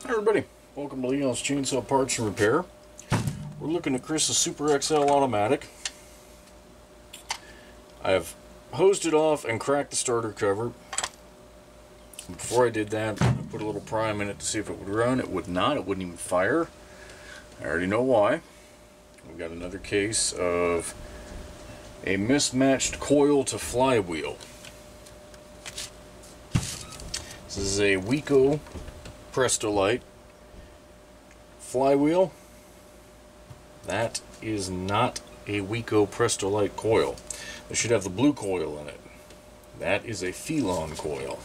Hi everybody, welcome to Leon's Chainsaw Parts and Repair. We're looking at Chris's Super XL automatic. I've hosed it off and cracked the starter cover. Before I did that, I put a little prime in it to see if it would run. It would not, it wouldn't even fire. I already know why. We've got another case of a mismatched coil to flywheel. This is a Wico Prestolite flywheel. That is not a Wico Prestolite coil. It should have the blue coil in it. That is a Phelon coil.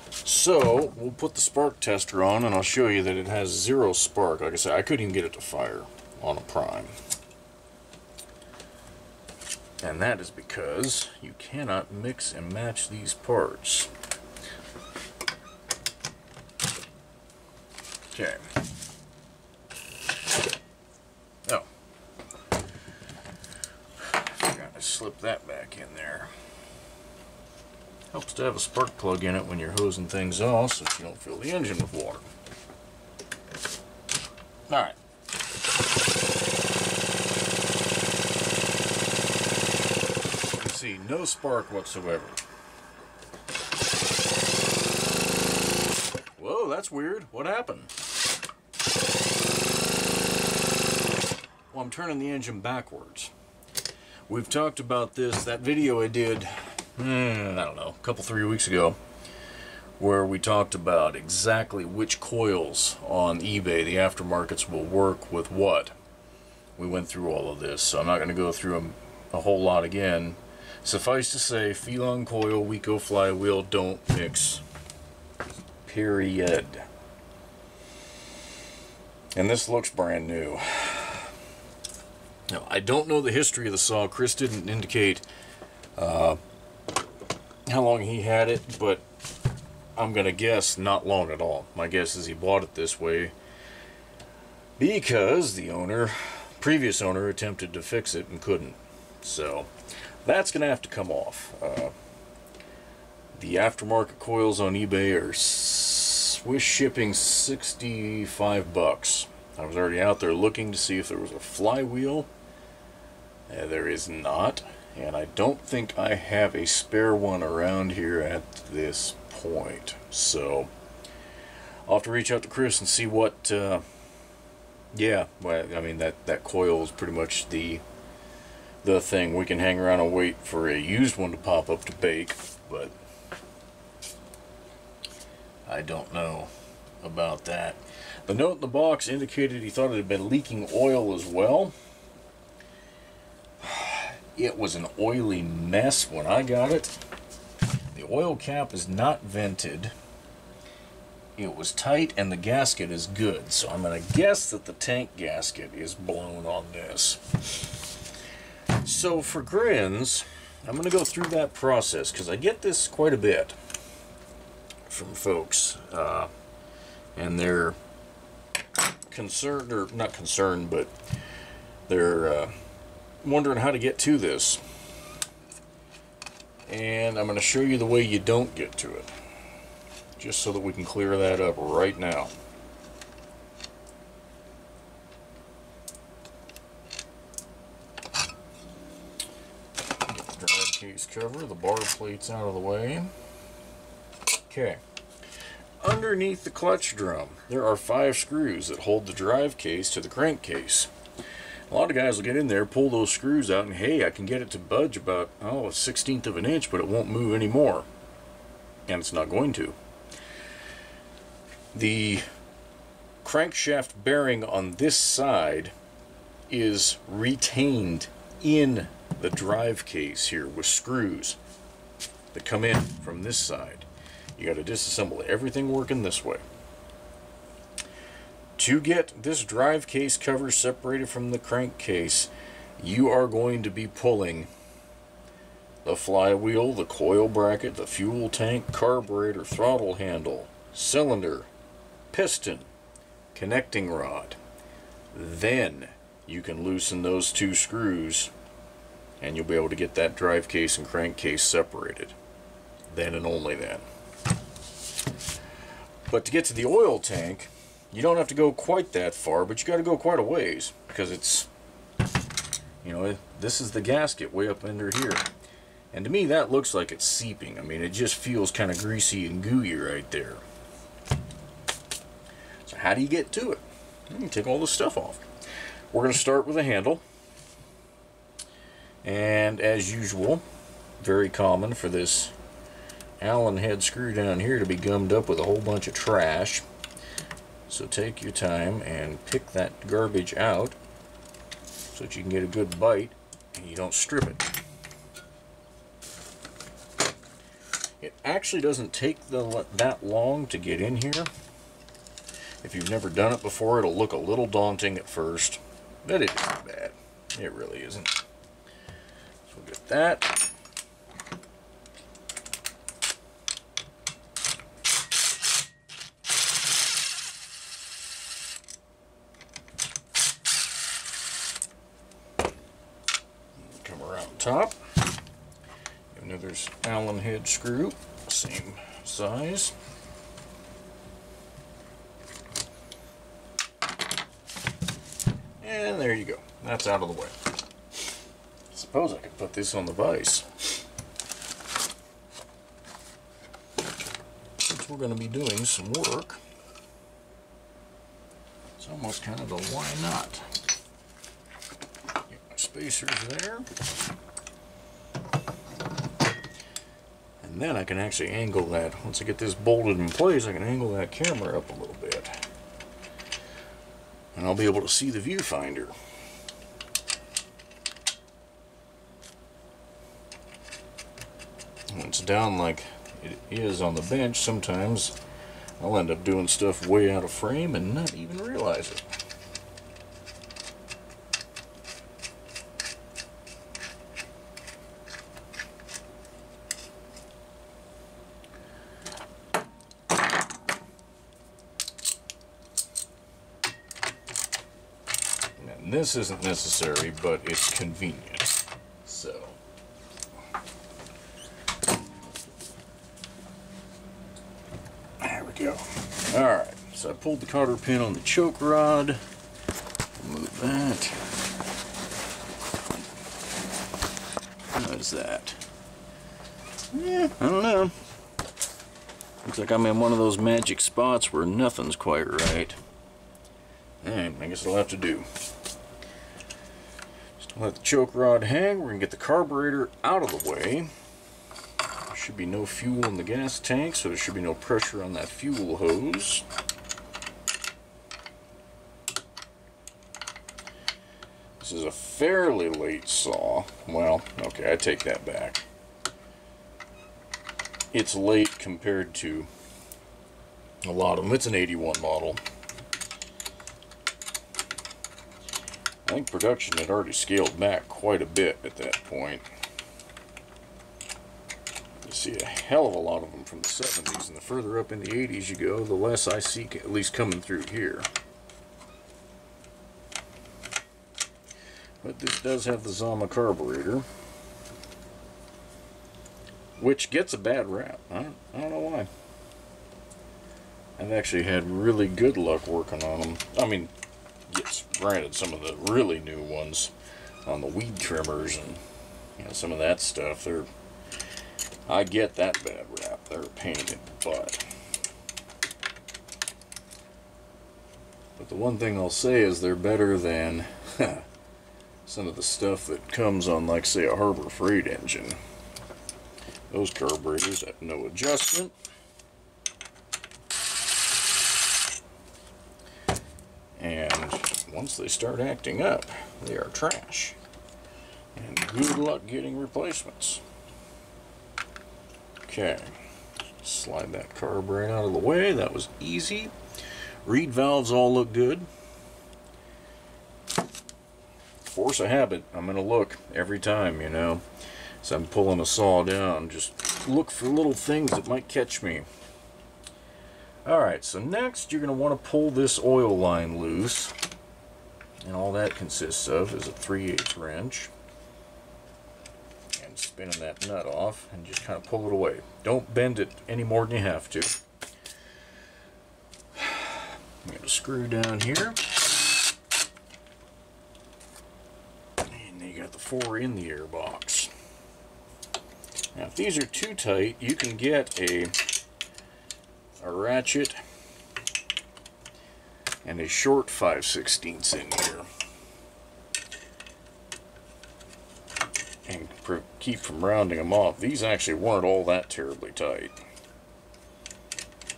So we'll put the spark tester on and I'll show you that it has zero spark. Like I said, I couldn't even get it to fire on a prime. And that is because you cannot mix and match these parts. Okay. Oh. Forgot to slip that back in there. Helps to have a spark plug in it when you're hosing things off so you don't fill the engine with water. Alright. You can see no spark whatsoever. Whoa, that's weird. What happened? Well, I'm turning the engine backwards. We've talked about this, that video I did, I don't know, a couple, 3 weeks ago, where we talked about exactly which coils on eBay, the aftermarkets, will work with what. We went through all of this, so I'm not going to go through them a whole lot again. Suffice to say, Phelon coil, Wico flywheel, don't mix. Period. And this looks brand new. Now, I don't know the history of the saw. Chris didn't indicate how long he had it, but I'm gonna guess not long at all. My guess is he bought it this way because the previous owner attempted to fix it and couldn't. So that's gonna have to come off. The aftermarket coils on eBay are Swiss shipping 65 bucks. I was already out there looking to see if there was a flywheel. There is not, and I don't think I have a spare one around here at this point. So I'll have to reach out to Chris and see what. Yeah, well, I mean that coil is pretty much the thing. We can hang around and wait for a used one to pop up to bake, but I don't know about that. The note in the box indicated he thought it had been leaking oil as well. It was an oily mess when I got it. The oil cap is not vented. It was tight and the gasket is good. So I'm going to guess that the tank gasket is blown on this. So for grins, I'm going to go through that process because I get this quite a bit from folks. And they're concerned, or not concerned, but they're wondering how to get to this. And I'm going to show you the way you don't get to it, just so that we can clear that up right now. Get the drive case cover, the bar plates out of the way. Okay. Underneath the clutch drum, there are 5 screws that hold the drive case to the crankcase. A lot of guys will get in there, pull those screws out, and hey, I can get it to budge about, a 1/16 of an inch, but it won't move anymore. And it's not going to. The crankshaft bearing on this side is retained in the drive case here with screws that come in from this side. You got to disassemble everything working this way. To get this drive case cover separated from the crankcase, you are going to be pulling the flywheel, the coil bracket, the fuel tank, carburetor, throttle handle, cylinder, piston, connecting rod. Then you can loosen those 2 screws and you'll be able to get that drive case and crankcase separated. Then and only then. But to get to the oil tank, you don't have to go quite that far, but you got to go quite a ways, because it's, you know, this is the gasket way up under here. And to me, that looks like it's seeping. I mean, it just feels kind of greasy and gooey right there. So how do you get to it? You take all this stuff off. We're going to start with a handle. And as usual, very common for this Allen head screw down here to be gummed up with a whole bunch of trash. So take your time and pick that garbage out so that you can get a good bite and you don't strip it. It actually doesn't take that long to get in here. If you've never done it before, it'll look a little daunting at first, but it isn't bad. It really isn't. So we'll get that. Come around top. Another Allen head screw, same size. And there you go. That's out of the way. Suppose I could put this on the vise. Since we're going to be doing some work, it's almost kind of a why not. Get my spacers there. And then I can actually angle that. Once I get this bolted in place, I can angle that camera up a little bit. And I'll be able to see the viewfinder. When it's down like it is on the bench, sometimes I'll end up doing stuff way out of frame and not even realize it. This isn't necessary, but it's convenient. So, there we go. Alright, so I pulled the cotter pin on the choke rod. Move that. What is that? Yeah, I don't know. Looks like I'm in one of those magic spots where nothing's quite right. And I guess I'll have to do. Let the choke rod hang. We're going to get the carburetor out of the way. There should be no fuel in the gas tank, so there should be no pressure on that fuel hose. This is a fairly late saw. Well, okay, I take that back. It's late compared to a lot of them. It's an 81 model. I think production had already scaled back quite a bit at that point. You see a hell of a lot of them from the 70s, and the further up in the 80s you go, the less I see at least coming through here. But this does have the Zama carburetor, which gets a bad rap. I don't know why. I've actually had really good luck working on them. I mean, yes, granted, some of the really new ones on the weed trimmers and, you know, some of that stuff, I get that bad rap. They're a pain in the butt. But the one thing I'll say is they're better than some of the stuff that comes on, like, say, a Harbor Freight engine. Those carburetors have no adjustment. And once they start acting up, they are trash. And good luck getting replacements. Okay, slide that carburetor out of the way. That was easy. Reed valves all look good. Force of habit, I'm going to look every time, you know. As I'm pulling a saw down, just look for little things that might catch me. Alright, so next you're going to want to pull this oil line loose. And all that consists of is a 3/8 wrench. And spinning that nut off and just kind of pull it away. Don't bend it any more than you have to. I'm going to screw down here. And you got the 4 in the air box. Now if these are too tight, you can get a ratchet and a short 5/16 in here. And keep from rounding them off. These actually weren't all that terribly tight.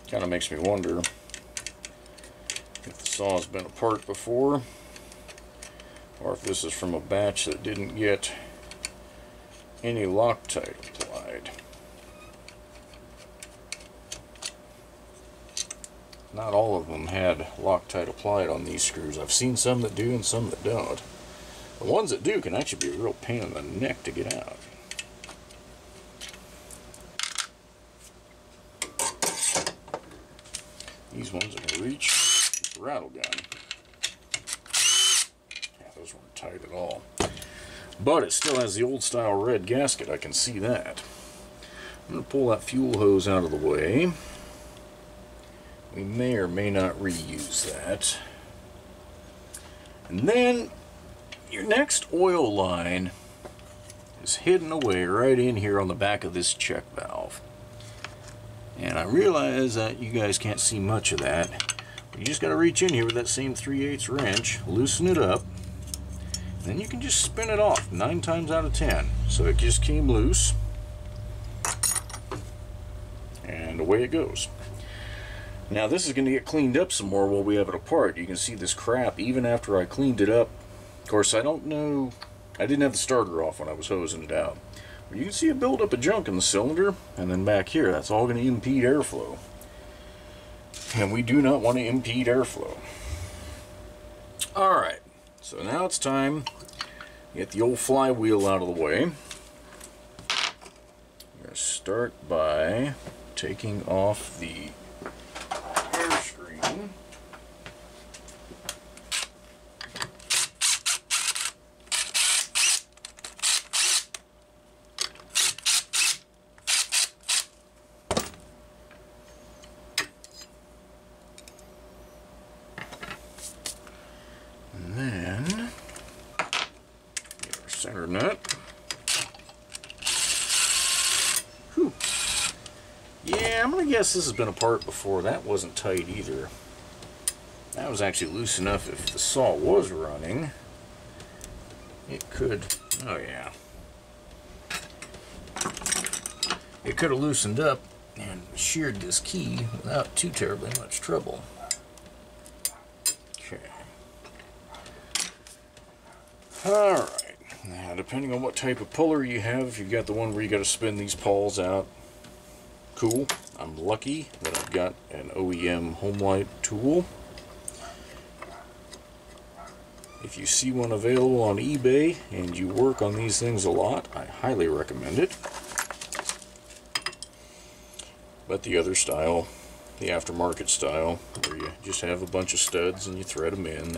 Kind of makes me wonder if the saw's been apart before, or if this is from a batch that didn't get any Loctite applied. Not all of them had Loctite applied on these screws. I've seen some that do and some that don't. The ones that do can actually be a real pain in the neck to get out. These ones are going to reach with the rattle gun. Yeah, those weren't tight at all. But it still has the old style red gasket, I can see that. I'm going to pull that fuel hose out of the way. We may or may not reuse that. And then your next oil line is hidden away right in here on the back of this check valve. And I realize that you guys can't see much of that. But you just got to reach in here with that same 3/8 wrench, loosen it up, and then you can just spin it off 9 times out of 10. So it just came loose, and away it goes. Now this is going to get cleaned up some more while we have it apart. You can see this crap even after I cleaned it up. Of course, I don't know, I didn't have the starter off when I was hosing it out. But you can see a buildup of junk in the cylinder, and then back here, that's all going to impede airflow. And we do not want to impede airflow. Alright, so now it's time to get the old flywheel out of the way. I'm going to start by taking off the air screen. Center nut. Whew. Yeah, I'm gonna guess this has been apart before. That wasn't tight either. That was actually loose enough if the saw was running. It could, oh yeah. It could have loosened up and sheared this key without too terribly much trouble. Okay. Alright. Now, depending on what type of puller you have, if you've got the one where you got to spin these pawls out, cool. I'm lucky that I've got an OEM Homelite tool. If you see one available on eBay and you work on these things a lot, I highly recommend it. But the other style, the aftermarket style, where you just have a bunch of studs and you thread them in,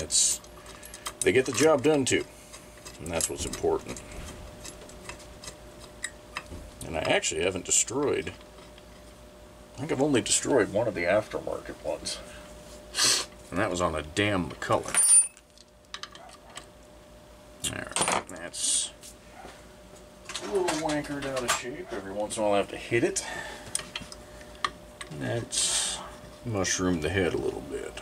they get the job done too. And that's what's important. And I actually haven't destroyed, I think I've only destroyed one of the aftermarket ones. And that was on a damn McCulloch. Alright, that's a little wankered out of shape. Every once in a while I have to hit it. And that's mushroomed the head a little bit.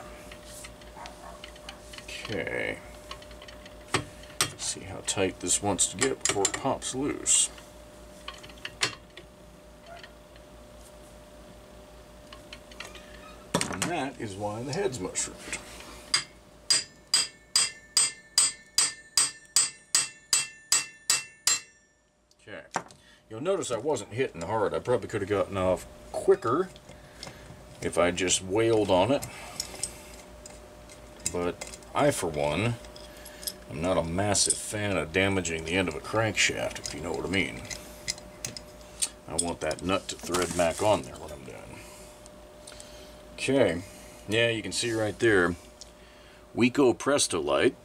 Okay. See how tight this wants to get before it pops loose. And that is why the head's mushroomed. Okay. You'll notice I wasn't hitting hard. I probably could have gotten off quicker if I just wailed on it. But I, for one, I'm not a massive fan of damaging the end of a crankshaft, if you know what I mean. I want that nut to thread back on there when I'm done. Okay, yeah, you can see right there, Weco Prestolite.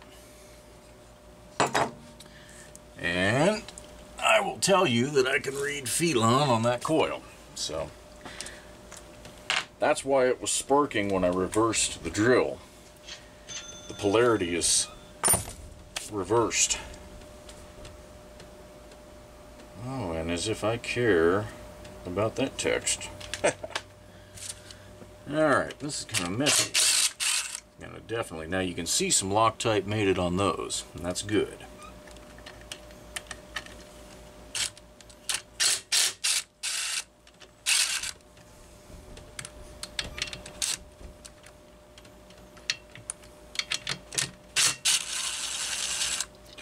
And I will tell you that I can read Phelon on that coil. So, That's why it was sparking when I reversed the drill. The polarity is reversed. Oh, and as if I care about that text. Alright, this is kind of messy. Definitely, now you can see some Loctite mated on those, and that's good.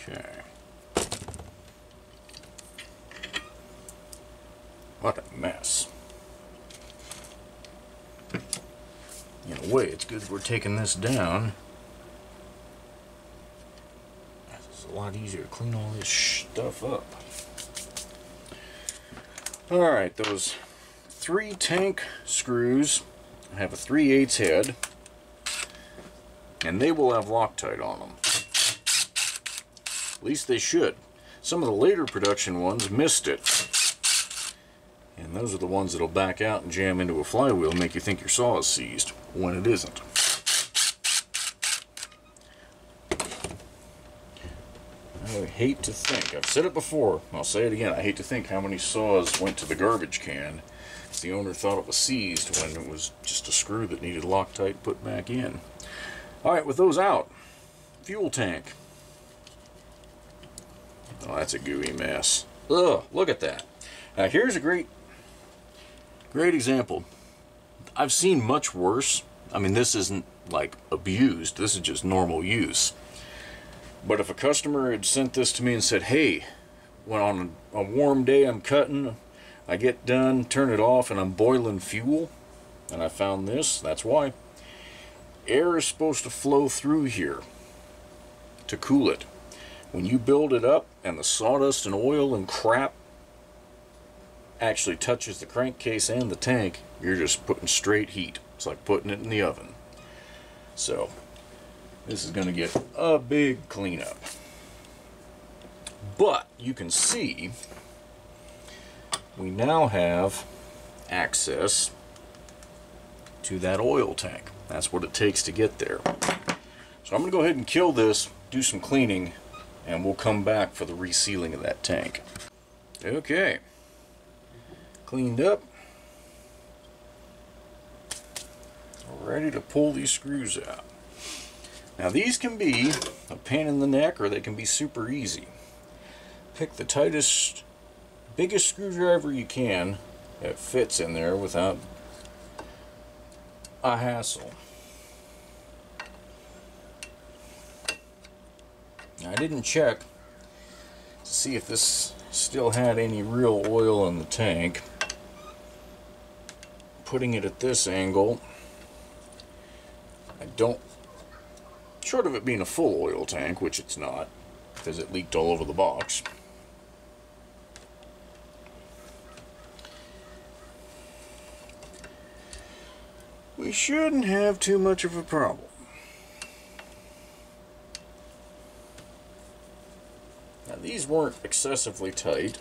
Okay. What a mess. In a way, it's good we're taking this down. It's a lot easier to clean all this stuff up. Alright, those 3 tank screws have a 3/8 head, and they will have Loctite on them. At least they should. Some of the later production ones missed it. And those are the ones that'll back out and jam into a flywheel and make you think your saw is seized, when it isn't. I hate to think, I've said it before, I'll say it again, I hate to think how many saws went to the garbage can. The owner thought it was seized when it was just a screw that needed Loctite put back in. Alright, with those out, fuel tank. Oh, that's a gooey mess. Ugh, look at that. Now here's a great example. I've seen much worse. I mean, this isn't like abused, this is just normal use. But if a customer had sent this to me and said, hey, when on a warm day I'm cutting, I get done, turn it off, and I'm boiling fuel, and I found this, that's why. Air is supposed to flow through here to cool it. When you build it up and the sawdust and oil and crap actually touches the crankcase and the tank, you're just putting straight heat. It's like putting it in the oven. So this is going to get a big cleanup. But you can see we now have access to that oil tank. That's what it takes to get there. So I'm going to go ahead and kill this, do some cleaning, and we'll come back for the resealing of that tank. Okay. Cleaned up. Ready to pull these screws out. Now these can be a pain in the neck, or they can be super easy. Pick the tightest, biggest screwdriver you can that fits in there without a hassle. I didn't check to see if this still had any real oil in the tank. Putting it at this angle, I don't, short of it being a full oil tank, which it's not, because it leaked all over the box. We shouldn't have too much of a problem. Now these weren't excessively tight,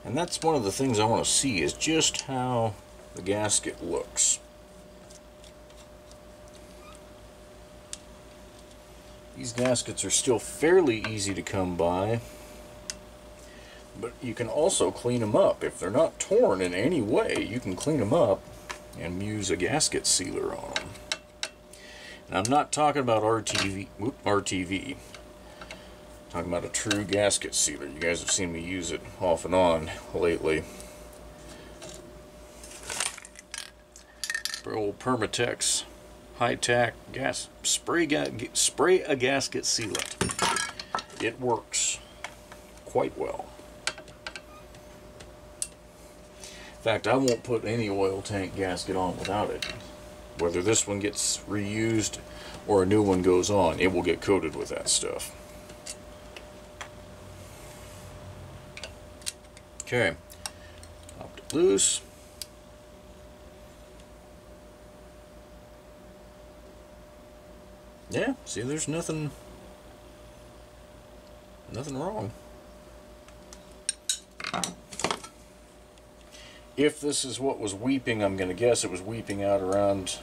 and that's one of the things I want to see, is just how the gasket looks. These gaskets are still fairly easy to come by, but you can also clean them up. If they're not torn in any way, you can clean them up and use a gasket sealer on them. And I'm not talking about RTV. I'm talking about a true gasket sealer. You guys have seen me use it off and on lately. For old Permatex high-tack gas spray a gasket sealant. It works quite well. In fact, I won't put any oil tank gasket on without it. Whether this one gets reused or a new one goes on, it will get coated with that stuff. Okay, popped it loose. Yeah, see, there's nothing wrong. If this is what was weeping, I'm going to guess it was weeping out around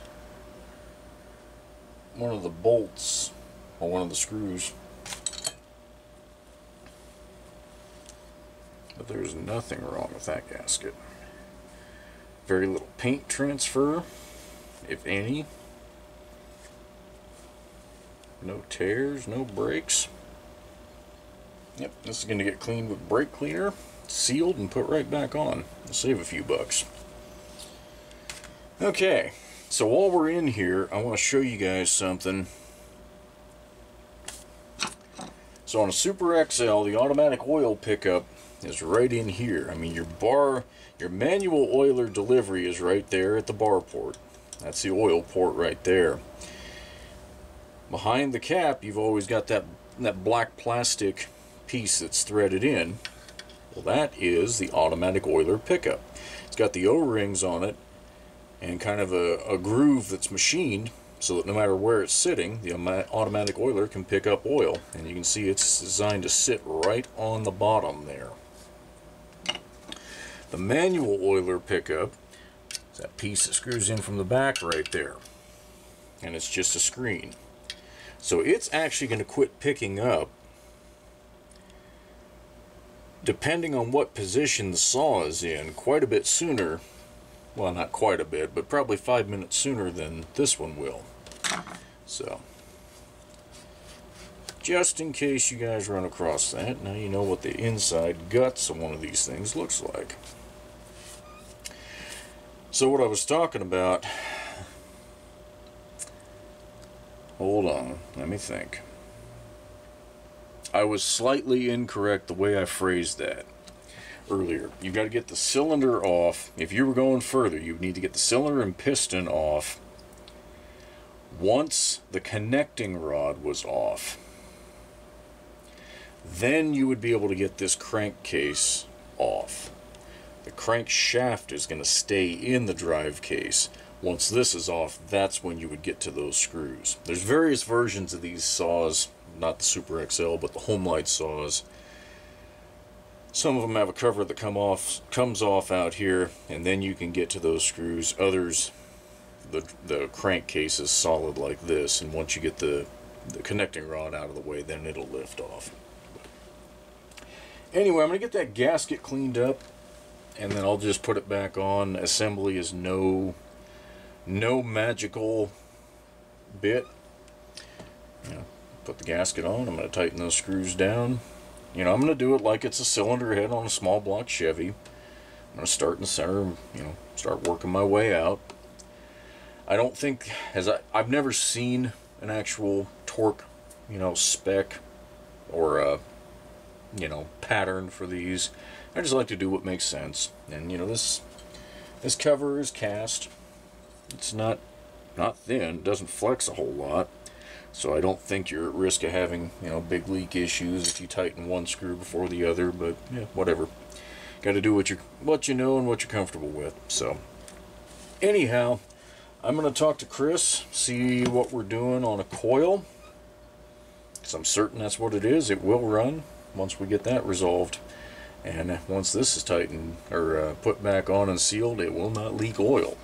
one of the bolts or one of the screws. But there's nothing wrong with that gasket. Very little paint transfer, if any. No tears, no breaks. Yep, this is going to get cleaned with brake cleaner, sealed, and put right back on. We'll save a few bucks. Okay, so while we're in here, I want to show you guys something. So on a Super XL, the automatic oil pickup is right in here. I mean, your manual oiler delivery is right there at the bar port. That's the oil port right there. Behind the cap, you've always got that black plastic piece that's threaded in. Well, that is the automatic oiler pickup. It's got the O-rings on it and kind of a groove that's machined so that no matter where it's sitting, the automatic oiler can pick up oil. And you can see it's designed to sit right on the bottom there. The manual oiler pickup is that piece that screws in from the back right there. And it's just a screen. So it's actually going to quit picking up depending on what position the saw is in quite a bit sooner. Well, not quite a bit, but probably 5 minutes sooner than this one will. So, just in case you guys run across that, now you know what the inside guts of one of these things looks like. So what I was talking about, hold on, let me think. I was slightly incorrect the way I phrased that earlier. You've got to get the cylinder off. If you were going further, you would need to get the cylinder and piston off once the connecting rod was off. Then you would be able to get this crankcase off. The crankshaft is going to stay in the drive case. Once this is off, that's when you would get to those screws. There's various versions of these saws, not the Super XL, but the Homelite saws. Some of them have a cover that comes off out here, and then you can get to those screws. Others, the crankcase is solid like this, and once you get the connecting rod out of the way, then it'll lift off. Anyway, I'm going to get that gasket cleaned up, and then I'll just put it back on. Assembly is no magical bit. You know, put the gasket on. I'm going to tighten those screws down. You know, I'm going to do it like it's a cylinder head on a small block Chevy. I'm going to start in the center, you know, start working my way out. I don't think, I've never seen an actual torque, you know, spec or you know, pattern for these. I just like to do what makes sense. And you know, this cover is cast. It's not thin. It doesn't flex a whole lot. So I don't think you're at risk of having, you know, big leak issues if you tighten one screw before the other. But yeah, whatever. Got to do what you know and what you're comfortable with. So anyhow, I'm going to talk to Chris, see what we're doing on a coil, because I'm certain that's what it is. It will run once we get that resolved. And once this is tightened or put back on and sealed, it will not leak oil.